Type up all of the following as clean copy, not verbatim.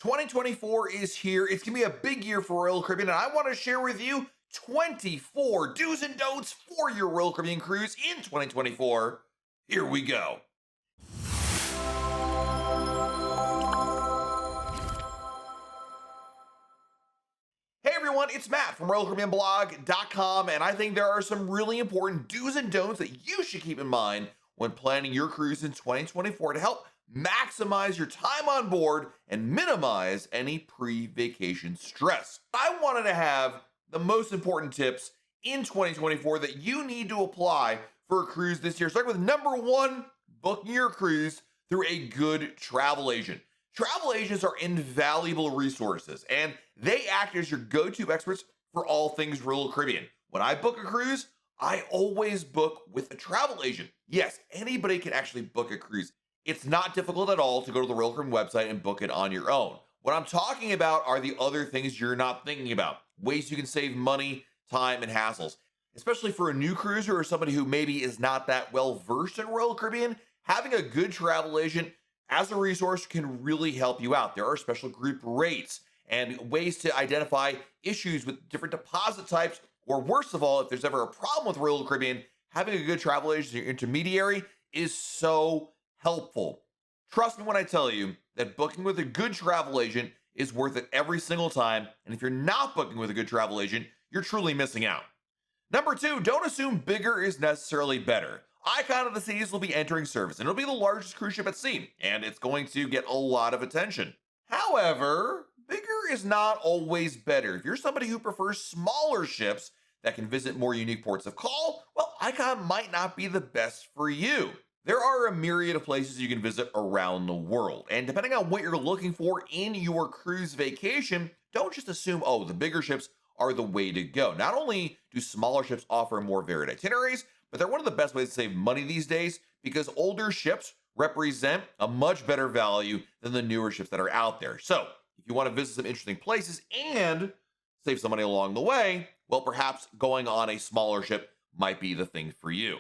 2024 is here. It's going to be a big year for Royal Caribbean, and I want to share with you 24 do's and don'ts for your Royal Caribbean cruise in 2024. Here we go. Hey everyone, it's Matt from RoyalCaribbeanBlog.com, and I think there are some really important do's and don'ts that you should keep in mind when planning your cruise in 2024 to help maximize your time on board and minimize any pre-vacation stress. I wanted to have the most important tips in 2024 that you need to apply for a cruise this year. Starting with number one, booking your cruise through a good travel agent. Travel agents are invaluable resources, and they act as your go-to experts for all things Royal Caribbean. When I book a cruise, I always book with a travel agent. Yes, anybody can actually book a cruise. It's not difficult at all to go to the Royal Caribbean website and book it on your own. What I'm talking about are the other things you're not thinking about, ways you can save money, time, and hassles. Especially for a new cruiser or somebody who maybe is not that well versed in Royal Caribbean, having a good travel agent as a resource can really help you out. There are special group rates and ways to identify issues with different deposit types, or worst of all, if there's ever a problem with Royal Caribbean, having a good travel agent as your intermediary is so helpful. Trust me when I tell you that booking with a good travel agent is worth it every single time, and if you're not booking with a good travel agent, you're truly missing out. Number two, don't assume bigger is necessarily better. Icon of the Seas will be entering service, and it'll be the largest cruise ship at sea, and it's going to get a lot of attention. However, bigger is not always better. If you're somebody who prefers smaller ships that can visit more unique ports of call, well, Icon might not be the best for you. There are a myriad of places you can visit around the world, and depending on what you're looking for in your cruise vacation, don't just assume, oh, the bigger ships are the way to go. Not only do smaller ships offer more varied itineraries, but they're one of the best ways to save money these days because older ships represent a much better value than the newer ships that are out there. So if you want to visit some interesting places and save some money along the way, well, perhaps going on a smaller ship might be the thing for you.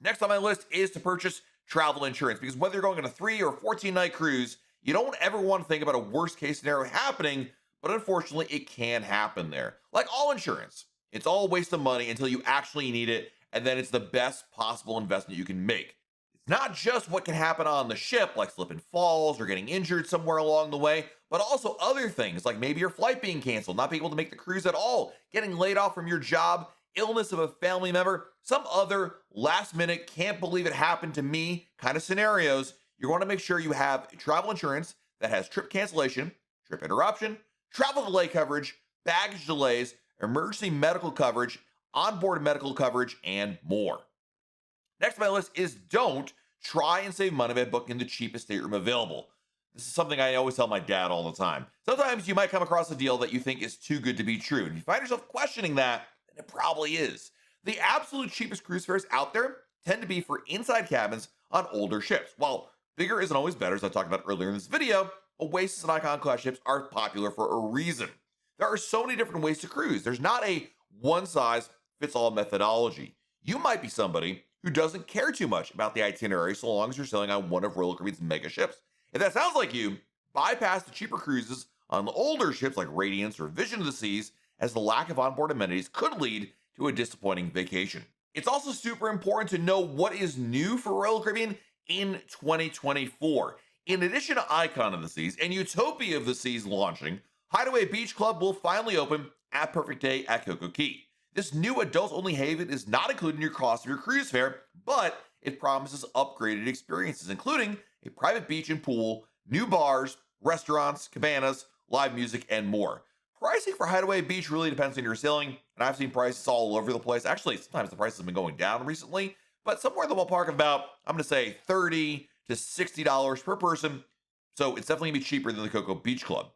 Next on my list is to purchase travel insurance, because whether you're going on a 3 or 14-night cruise, you don't ever want to think about a worst case scenario happening, but unfortunately it can happen there. Like all insurance, it's all a waste of money until you actually need it, and then it's the best possible investment you can make. It's not just what can happen on the ship, like slip and falls or getting injured somewhere along the way, but also other things like maybe your flight being canceled, not being able to make the cruise at all, getting laid off from your job, illness of a family member, some other last minute, can't believe it happened to me kind of scenarios. You want to make sure you have travel insurance that has trip cancellation, trip interruption, travel delay coverage, baggage delays, emergency medical coverage, onboard medical coverage, and more. Next on my list is don't try and save money by booking the cheapest stateroom available. This is something I always tell my dad all the time. Sometimes you might come across a deal that you think is too good to be true. And if you find yourself questioning that, then it probably is. The absolute cheapest cruise fares out there tend to be for inside cabins on older ships. While bigger isn't always better, as I talked about earlier in this video, Oasis and Icon class ships are popular for a reason. There are so many different ways to cruise. There's not a one-size-fits-all methodology. You might be somebody who doesn't care too much about the itinerary so long as you're sailing on one of Royal Caribbean's mega ships. If that sounds like you, bypass the cheaper cruises on the older ships like Radiance or Vision of the Seas, as the lack of onboard amenities could lead to a disappointing vacation. It's also super important to know what is new for Royal Caribbean in 2024. In addition to Icon of the Seas and Utopia of the Seas launching, Hideaway Beach Club will finally open at Perfect Day at Coco Cay. This new adults-only haven is not included in your cost of your cruise fare, but it promises upgraded experiences, including a private beach and pool, new bars, restaurants, cabanas, live music, and more. Pricing for Hideaway Beach really depends on your sailing, and I've seen prices all over the place. Actually, sometimes the prices have been going down recently, but somewhere in the ballpark of about, I'm going to say $30 to $60 per person, so it's definitely going to be cheaper than the Coco Beach Club.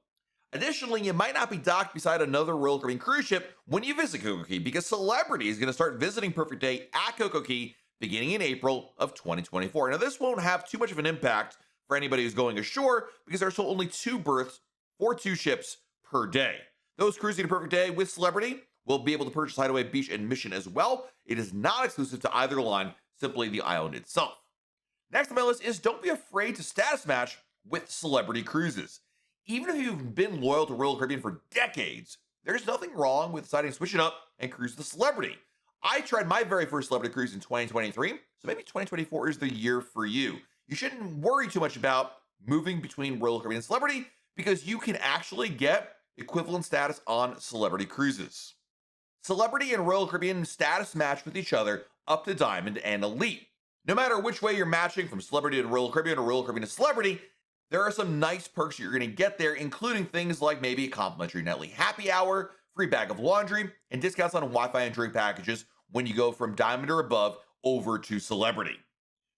Additionally, you might not be docked beside another Royal Caribbean cruise ship when you visit Coco Cay, because Celebrity is going to start visiting Perfect Day at Coco Cay beginning in April of 2024. Now, this won't have too much of an impact for anybody who's going ashore because there's still only 2 berths for 2 ships per day. Those cruising to Perfect Day with Celebrity will be able to purchase Hideaway Beach and Mission as well. It is not exclusive to either line, simply the island itself. Next on my list is don't be afraid to status match with Celebrity Cruises. Even if you've been loyal to Royal Caribbean for decades, there's nothing wrong with deciding to switch it up and cruise the Celebrity. I tried my very first Celebrity cruise in 2023, so maybe 2024 is the year for you. You shouldn't worry too much about moving between Royal Caribbean and Celebrity because you can actually get equivalent status on Celebrity cruises. Celebrity and Royal Caribbean status match with each other up to Diamond and Elite. No matter which way you're matching from Celebrity to Royal Caribbean or Royal Caribbean to Celebrity, there are some nice perks you're going to get there, including things like maybe a complimentary nightly happy hour, free bag of laundry, and discounts on Wi-Fi and drink packages when you go from Diamond or above over to Celebrity.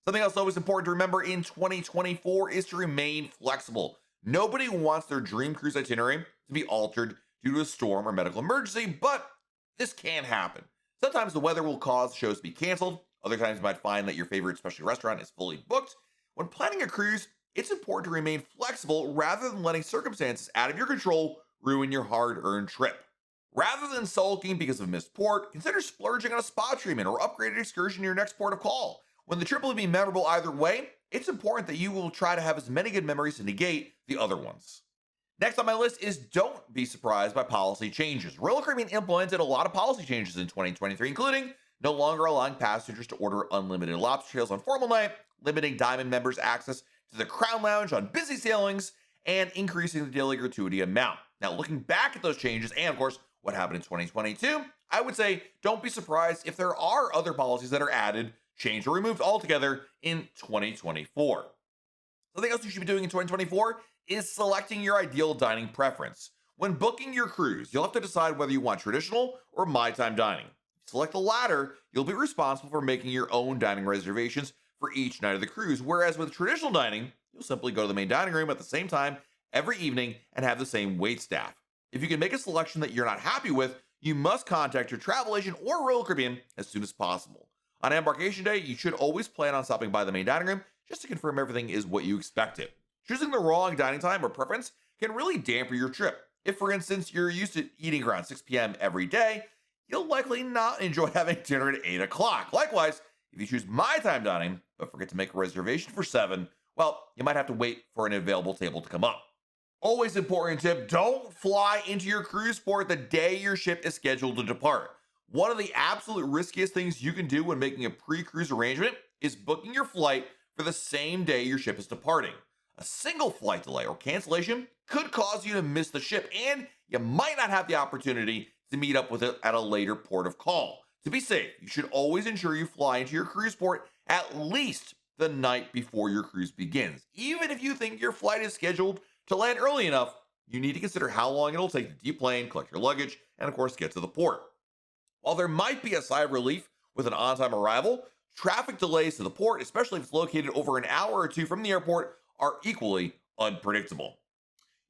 Something else always important to remember in 2024 is to remain flexible. Nobody wants their dream cruise itinerary to be altered due to a storm or medical emergency, but this can happen. Sometimes the weather will cause shows to be canceled. Other times you might find that your favorite specialty restaurant is fully booked. When planning a cruise, it's important to remain flexible rather than letting circumstances out of your control ruin your hard-earned trip. Rather than sulking because of a missed port, consider splurging on a spa treatment or upgraded excursion to your next port of call. When the trip will be memorable either way, it's important that you will try to have as many good memories to negate the other ones. Next on my list is don't be surprised by policy changes. Royal Caribbean implemented a lot of policy changes in 2023, including no longer allowing passengers to order unlimited lobster tails on formal night, limiting Diamond members' access to the Crown Lounge on busy sailings, and increasing the daily gratuity amount. Now, looking back at those changes and, of course, what happened in 2022, I would say don't be surprised if there are other policies that are added, changed, or removed altogether in 2024. Something else you should be doing in 2024 is selecting your ideal dining preference. When booking your cruise, you'll have to decide whether you want traditional or My Time dining. If you select the latter, you'll be responsible for making your own dining reservations for each night of the cruise, whereas with traditional dining, you'll simply go to the main dining room at the same time every evening and have the same wait staff. If you can make a selection that you're not happy with, you must contact your travel agent or Royal Caribbean as soon as possible. On embarkation day, you should always plan on stopping by the main dining room just to confirm everything is what you expected. Choosing the wrong dining time or preference can really dampen your trip. If, for instance, you're used to eating around 6 p.m. every day, you'll likely not enjoy having dinner at 8 o'clock. Likewise, if you choose My Time dining, but forget to make a reservation for 7, well, you might have to wait for an available table to come up. Always important tip, don't fly into your cruise port the day your ship is scheduled to depart. One of the absolute riskiest things you can do when making a pre-cruise arrangement is booking your flight for the same day your ship is departing. A single flight delay or cancellation could cause you to miss the ship, and you might not have the opportunity to meet up with it at a later port of call. To be safe, you should always ensure you fly into your cruise port at least the night before your cruise begins. Even if you think your flight is scheduled to land early enough, you need to consider how long it'll take to deplane, collect your luggage, and of course get to the port. While there might be a sigh of relief with an on-time arrival, traffic delays to the port, especially if it's located over an hour or two from the airport, are equally unpredictable.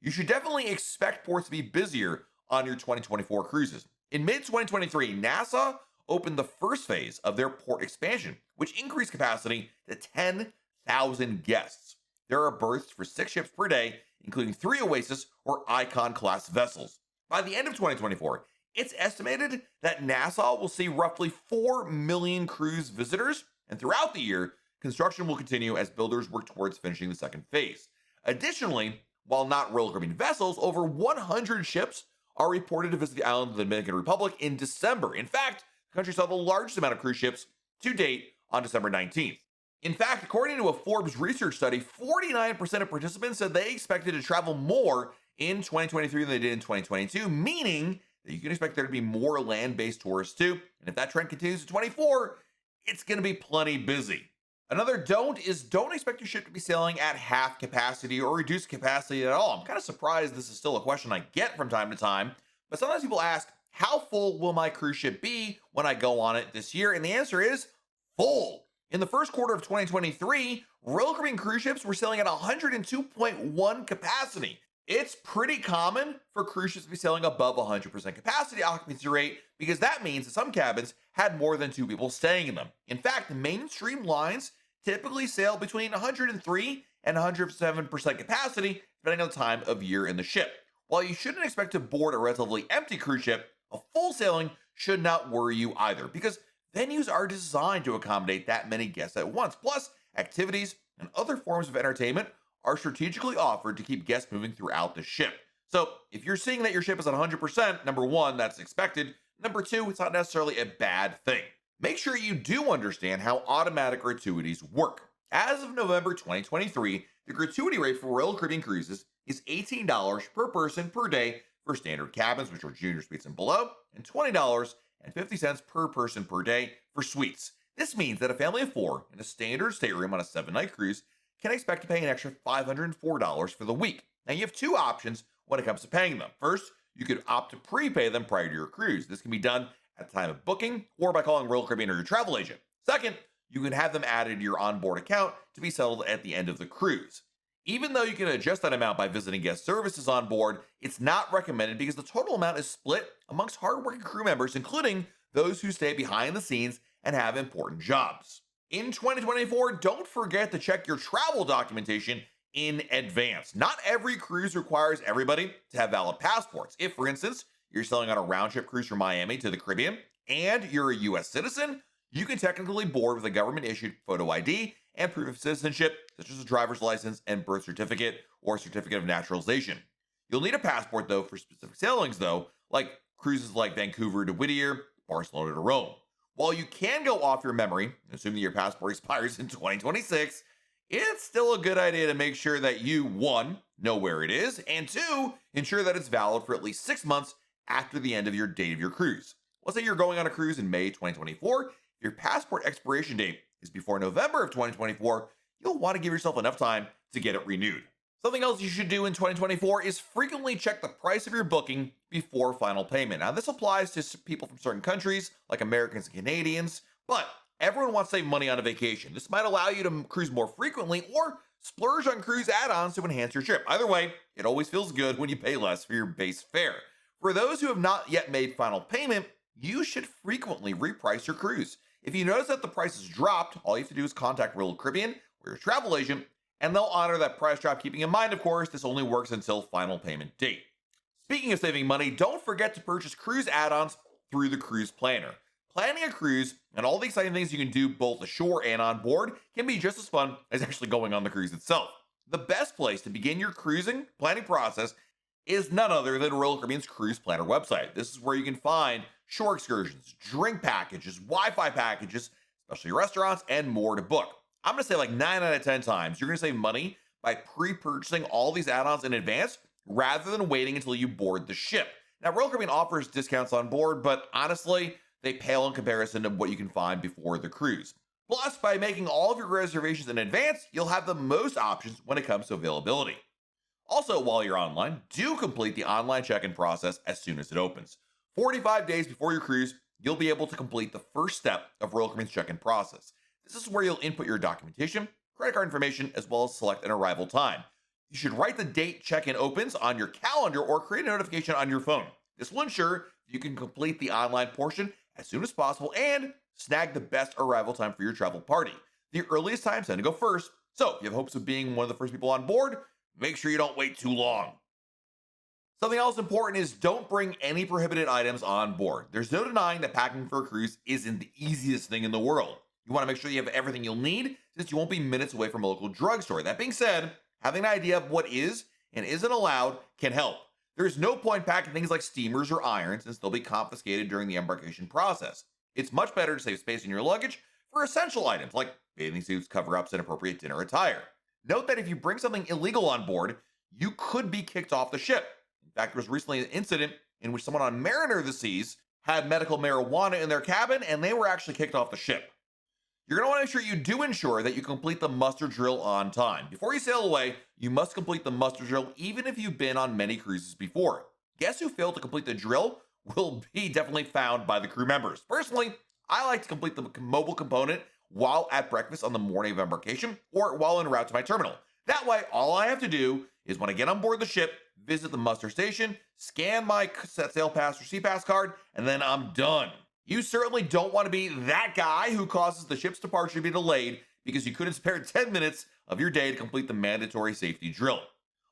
You should definitely expect ports to be busier on your 2024 cruises. In mid-2023, NASA opened the first phase of their port expansion, which increased capacity to 10,000 guests. There are berths for 6 ships per day, including 3 Oasis or Icon-class vessels. By the end of 2024, it's estimated that Nassau will see roughly 4 million cruise visitors, and throughout the year, construction will continue as builders work towards finishing the second phase. Additionally, while not Royal Caribbean vessels, over 100 ships are reported to visit the island of the Dominican Republic in December. In fact, the country saw the largest amount of cruise ships to date on December 19th. In fact, according to a Forbes research study, 49% of participants said they expected to travel more in 2023 than they did in 2022, meaning that you can expect there to be more land-based tourists too. And if that trend continues to 24, it's going to be plenty busy. Another don't is don't expect your ship to be sailing at half capacity or reduced capacity at all. I'm kind of surprised this is still a question I get from time to time, but sometimes people ask, how full will my cruise ship be when I go on it this year? And the answer is full. In the first quarter of 2023, Royal Caribbean cruise ships were sailing at 102.1 capacity. It's pretty common for cruise ships to be sailing above 100% capacity occupancy rate because that means that some cabins had more than 2 people staying in them. In fact, the mainstream lines typically sail between 103 and 107% capacity, depending on the time of year in the ship. While you shouldn't expect to board a relatively empty cruise ship, a full sailing should not worry you either, because venues are designed to accommodate that many guests at once. Plus, activities and other forms of entertainment are strategically offered to keep guests moving throughout the ship. So if you're seeing that your ship is at 100%, number one, that's expected. Number two, it's not necessarily a bad thing. Make sure you do understand how automatic gratuities work. As of November 2023, the gratuity rate for Royal Caribbean cruises is $18 per person per day for standard cabins, which are junior suites and below, and $20.50 per person per day for suites. This means that a family of four in a standard stateroom on a 7-night cruise can expect to pay an extra $504 for the week. Now, you have two options when it comes to paying them. First, you could opt to prepay them prior to your cruise. This can be done at the time of booking or by calling Royal Caribbean or your travel agent. Second, you can have them added to your onboard account to be settled at the end of the cruise. Even though you can adjust that amount by visiting guest services on board, it's not recommended because the total amount is split amongst hardworking crew members, including those who stay behind the scenes and have important jobs. In 2024, don't forget to check your travel documentation in advance. Not every cruise requires everybody to have valid passports. If, for instance, you're sailing on a round-trip cruise from Miami to the Caribbean and you're a U.S. citizen, you can technically board with a government-issued photo ID and proof of citizenship, such as a driver's license and birth certificate or certificate of naturalization. You'll need a passport, though, for specific sailings, though, like cruises like Vancouver to Whittier, Barcelona to Rome. While you can go off your memory, assuming your passport expires in 2026, it's still a good idea to make sure that you, one, know where it is, and two, ensure that it's valid for at least 6 months after the end of your date of your cruise. Let's say you're going on a cruise in May 2024. If your passport expiration date is before November of 2024, you'll want to give yourself enough time to get it renewed. Something else you should do in 2024 is frequently check the price of your booking before final payment. Now, this applies to people from certain countries, like Americans and Canadians, but everyone wants to save money on a vacation. This might allow you to cruise more frequently or splurge on cruise add-ons to enhance your trip. Either way, it always feels good when you pay less for your base fare. For those who have not yet made final payment, you should frequently reprice your cruise. If you notice that the price has dropped, all you have to do is contact Royal Caribbean or your travel agent, and they'll honor that price drop, keeping in mind, of course, this only works until final payment date. Speaking of saving money, don't forget to purchase cruise add-ons through the Cruise Planner. Planning a cruise and all the exciting things you can do both ashore and on board can be just as fun as actually going on the cruise itself. The best place to begin your cruising planning process is none other than Royal Caribbean's Cruise Planner website. This is where you can find shore excursions, drink packages, Wi-Fi packages, especially restaurants, and more to book. I'm going to say like 9 out of 10 times, you're going to save money by pre-purchasing all these add-ons in advance rather than waiting until you board the ship. Now, Royal Caribbean offers discounts on board, but honestly, they pale in comparison to what you can find before the cruise. Plus, by making all of your reservations in advance, you'll have the most options when it comes to availability. Also, while you're online, do complete the online check-in process as soon as it opens. 45 days before your cruise, you'll be able to complete the first step of Royal Caribbean's check-in process. This is where you'll input your documentation, credit card information, as well as select an arrival time. You should write the date check-in opens on your calendar or create a notification on your phone. This will ensure you can complete the online portion as soon as possible and snag the best arrival time for your travel party. The earliest times tend to go first, so if you have hopes of being one of the first people on board, make sure you don't wait too long. Something else important is don't bring any prohibited items on board. There's no denying that packing for a cruise isn't the easiest thing in the world. You want to make sure you have everything you'll need since you won't be minutes away from a local drugstore. That being said, having an idea of what is and isn't allowed can help. There's no point packing things like steamers or irons since they'll be confiscated during the embarkation process. It's much better to save space in your luggage for essential items like bathing suits, cover-ups, and appropriate dinner attire. Note that if you bring something illegal on board, you could be kicked off the ship. In fact, there was recently an incident in which someone on Mariner of the Seas had medical marijuana in their cabin and they were actually kicked off the ship. You're going to want to make sure you do ensure that you complete the muster drill on time. Before you sail away, you must complete the muster drill even if you've been on many cruises before. Guests who fail to complete the drill will be definitely found by the crew members. Personally, I like to complete the mobile component while at breakfast on the morning of embarkation or while en route to my terminal. That way, all I have to do is when I get on board the ship, visit the muster station, scan my set sail pass or CPass card, and then I'm done. You certainly don't want to be that guy who causes the ship's departure to be delayed because you couldn't spare 10 minutes of your day to complete the mandatory safety drill.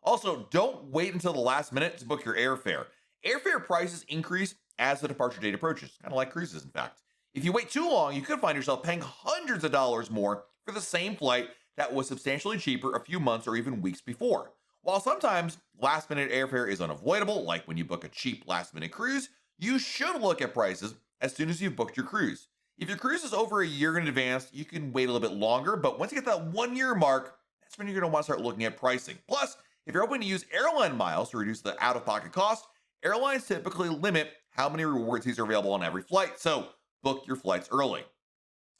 Also, don't wait until the last minute to book your airfare. Airfare prices increase as the departure date approaches, kind of like cruises, in fact. If you wait too long, you could find yourself paying hundreds of dollars more for the same flight that was substantially cheaper a few months or even weeks before. While sometimes last minute airfare is unavoidable, like when you book a cheap last minute cruise, you should look at prices as soon as you've booked your cruise. If your cruise is over a year in advance, you can wait a little bit longer, but once you get that 1 year mark, that's when you're going to want to start looking at pricing. Plus, if you're hoping to use airline miles to reduce the out of pocket cost, airlines typically limit how many reward seats are available on every flight, so book your flights early.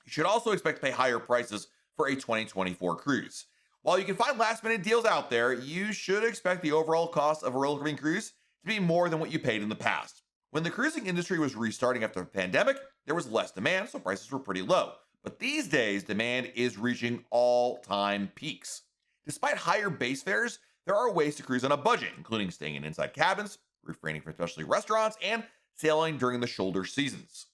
You should also expect to pay higher prices for a 2024 cruise. While you can find last minute deals out there, you should expect the overall cost of a Royal Caribbean cruise to be more than what you paid in the past. When the cruising industry was restarting after the pandemic, there was less demand, so prices were pretty low. But these days, demand is reaching all-time peaks. Despite higher base fares, there are ways to cruise on a budget, including staying in inside cabins, refraining from specialty restaurants, and sailing during the shoulder seasons.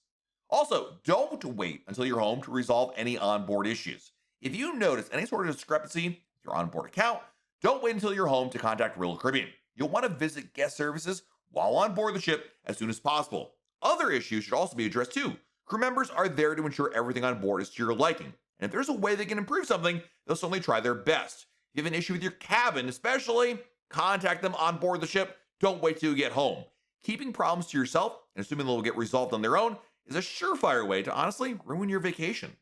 Also, don't wait until you're home to resolve any onboard issues. If you notice any sort of discrepancy with your onboard account, don't wait until you're home to contact Royal Caribbean. You'll want to visit guest services while on board the ship as soon as possible. Other issues should also be addressed too. Crew members are there to ensure everything on board is to your liking. And if there's a way they can improve something, they'll certainly try their best. If you have an issue with your cabin, especially, contact them on board the ship. Don't wait till you get home. Keeping problems to yourself and assuming they'll get resolved on their own is a surefire way to honestly ruin your vacation.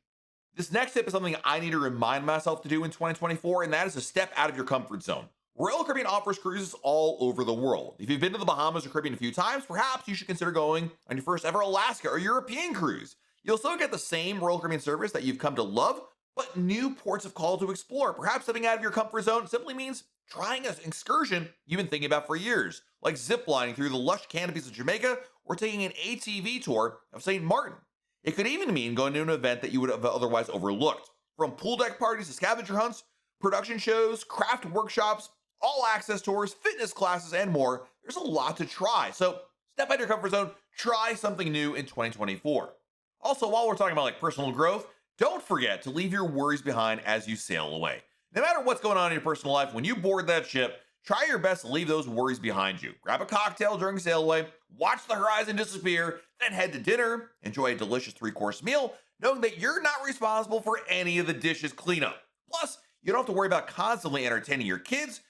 This next tip is something I need to remind myself to do in 2024, and that is to step out of your comfort zone. Royal Caribbean offers cruises all over the world. If you've been to the Bahamas or Caribbean a few times, perhaps you should consider going on your first ever Alaska or European cruise. You'll still get the same Royal Caribbean service that you've come to love, but new ports of call to explore. Perhaps stepping out of your comfort zone simply means trying an excursion you've been thinking about for years, like ziplining through the lush canopies of Jamaica or taking an ATV tour of St. Martin. It could even mean going to an event that you would have otherwise overlooked. From pool deck parties to scavenger hunts, production shows, craft workshops, all access tours, fitness classes, and more, there's a lot to try. So step out of your comfort zone, try something new in 2024. Also, while we're talking about personal growth, don't forget to leave your worries behind as you sail away. No matter what's going on in your personal life, when you board that ship, try your best to leave those worries behind you. Grab a cocktail during sail away, watch the horizon disappear, then head to dinner, enjoy a delicious 3-course meal, knowing that you're not responsible for any of the dishes cleanup. Plus, you don't have to worry about constantly entertaining your kids,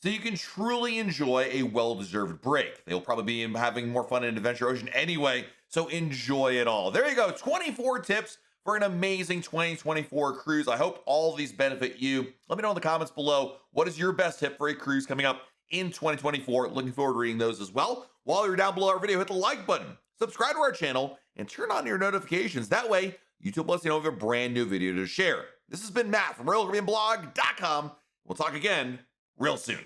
so you can truly enjoy a well-deserved break. They'll probably be having more fun in Adventure Ocean anyway, so enjoy it all. There you go, 24 tips for an amazing 2024 cruise. I hope all these benefit you. Let me know in the comments below, what is your best tip for a cruise coming up in 2024? Looking forward to reading those as well. While you're down below our video, hit the like button, subscribe to our channel, and turn on your notifications. That way, YouTube lets you know if we have a brand new video to share. This has been Matt from RoyalCaribbeanBlog.com. We'll talk again real soon.